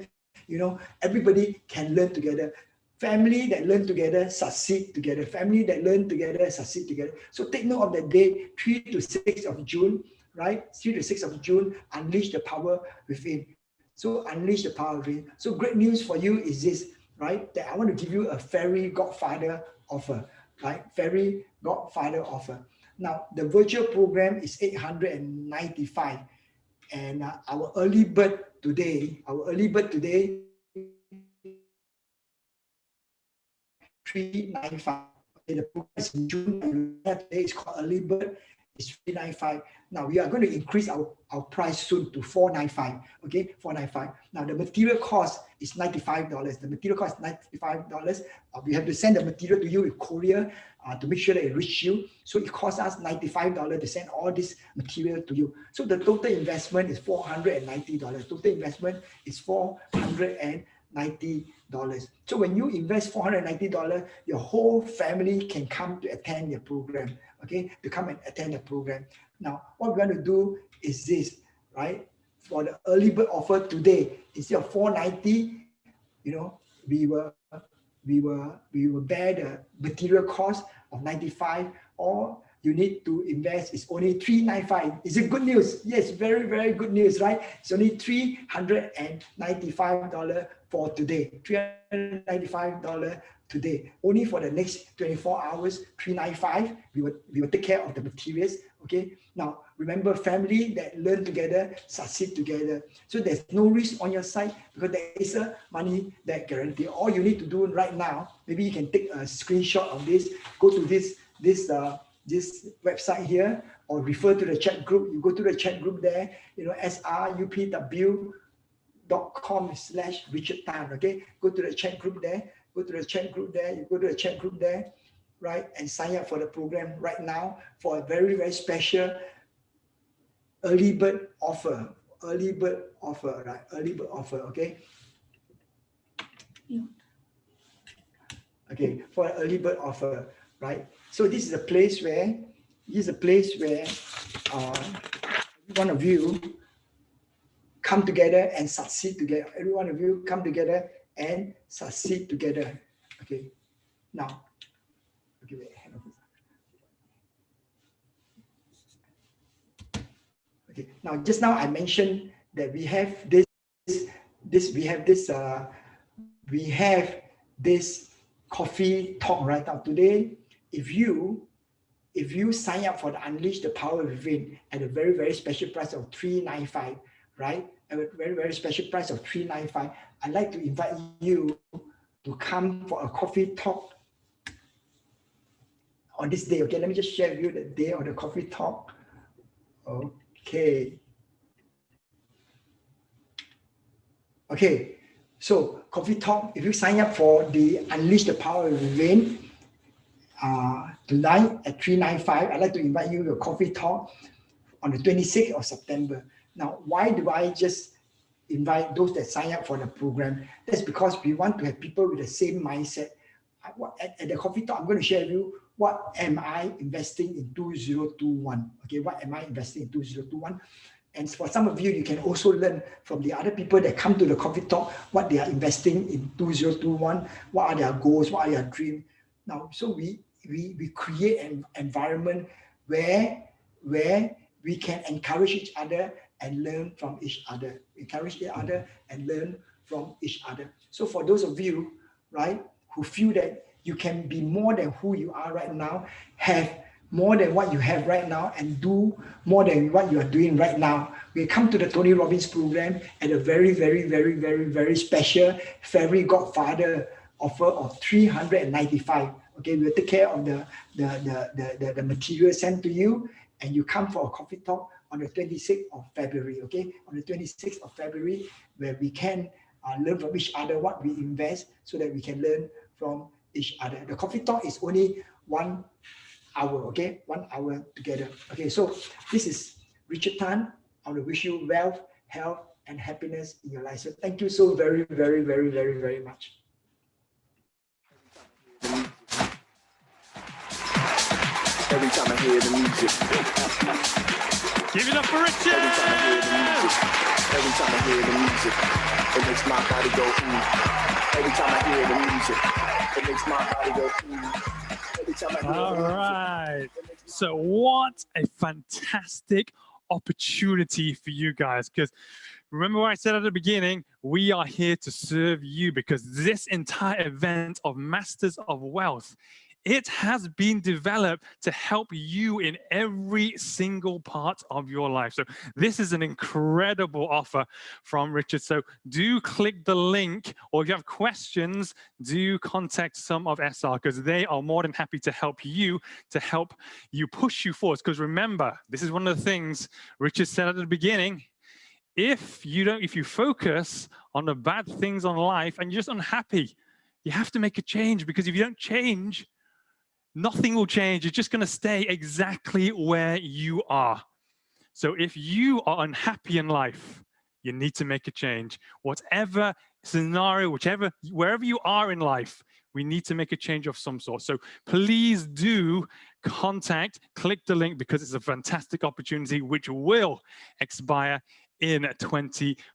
You know, everybody can learn together. Family that learn together succeed together. Family that learn together succeed together. So take note of the date, 3 to 6 of June, right? 3 to 6 of June, Unleash the Power Within. So Unleash the Power Within. So great news for you is this, right? That I want to give you a fairy godfather offer, right? Fairy godfather offer. Now, the virtual program is $895. And our early bird today, $395. The program is in June and today it's called early bird. It's $395. Now we are going to increase our price soon to $495. Okay, $495. Now the material cost is $95. The material cost is $95. We have to send the material to you with courier to make sure that it reaches you. So it costs us $95 to send all this material to you. So the total investment is $490. Total investment is $490. So when you invest $490, your whole family can come to attend your program, okay? To come and attend the program. Now, what we're going to do is this, right? For the early bird offer today, instead of $490, you know, we will bear the material cost of $95, or you need to invest is only $395. Is it good news? Yes, very, very good news, right? It's only $395 for today. $395 today. Only for the next 24 hours, $395. We will take care of the materials. Okay. Now remember, family that learn together succeed together. So there's no risk on your side because there is a money back guarantee. All you need to do right now, maybe you can take a screenshot of this, go to this website here, or refer to the chat group. You go to the chat group there, you know, srupw.com/Richard Tan. Okay, go to the chat group there. You go to the chat group there, right, and sign up for the program right now for a very, very special early bird offer. Early bird offer, right? Early bird offer. Okay. Okay, for an early bird offer, right? So this is a place where every one of you come together and succeed together. Every one of you come together and succeed together. Okay. Now, okay, wait. Okay. Now, just now I mentioned that we have this coffee talk right now today. If you sign up for the Unleash the Power Within at a very, very special price of $395, right? At a very, very special price of $395, I'd like to invite you to come for a coffee talk on this day. Okay, let me just share with you the day of the coffee talk. Okay. Okay, so coffee talk, if you sign up for the Unleash the Power Within tonight at $395, I'd like to invite you to a coffee talk on the 26th of September. Now, why do I just invite those that sign up for the program. That's because we want to have people with the same mindset. At the coffee talk, I'm going to share with you what am I investing in 2021. Okay, what am I investing in 2021? And for some of you, you can also learn from the other people that come to the coffee talk what they are investing in 2021, what are their goals, what are their dreams. Now, so we create an environment where we can encourage each other and learn from each other. Encourage each other and learn from each other. So for those of you, right, who feel that you can be more than who you are right now, have more than what you have right now, and do more than what you are doing right now, we come to the Tony Robbins program at a very, very, very, very, very special fairy godfather offer of $395. Okay, we'll take care of the material sent to you, and you come for a coffee talk on the 26th of February. Okay, on the 26th of February, where we can learn from each other what we invest, so that we can learn from each other. The coffee talk is only 1 hour. Okay, 1 hour together. Okay, so this is Richard Tan. I want to wish you wealth, health, and happiness in your life. So thank you so very, very, very, very, very much. Every time I hear the music. Give it up for Richard! Every time I hear the music, it makes my body go Every time I hear the music, it makes my body go Every time I hear All right. So what a fantastic opportunity for you guys, because remember what I said at the beginning, we are here to serve you, because this entire event of Masters of Wealth, it has been developed to help you in every single part of your life. So this is an incredible offer from Richard. So do click the link, or if you have questions, do contact some of SR, because they are more than happy to help you push you forward. Because remember, this is one of the things Richard said at the beginning. If you focus on the bad things on life and you're just unhappy, you have to make a change, because if you don't change, nothing will change. You're just going to stay exactly where you are. So if you are unhappy in life, you need to make a change. Whatever scenario, wherever you are in life, we need to make a change of some sort. So please do click the link, because it's a fantastic opportunity which will expire in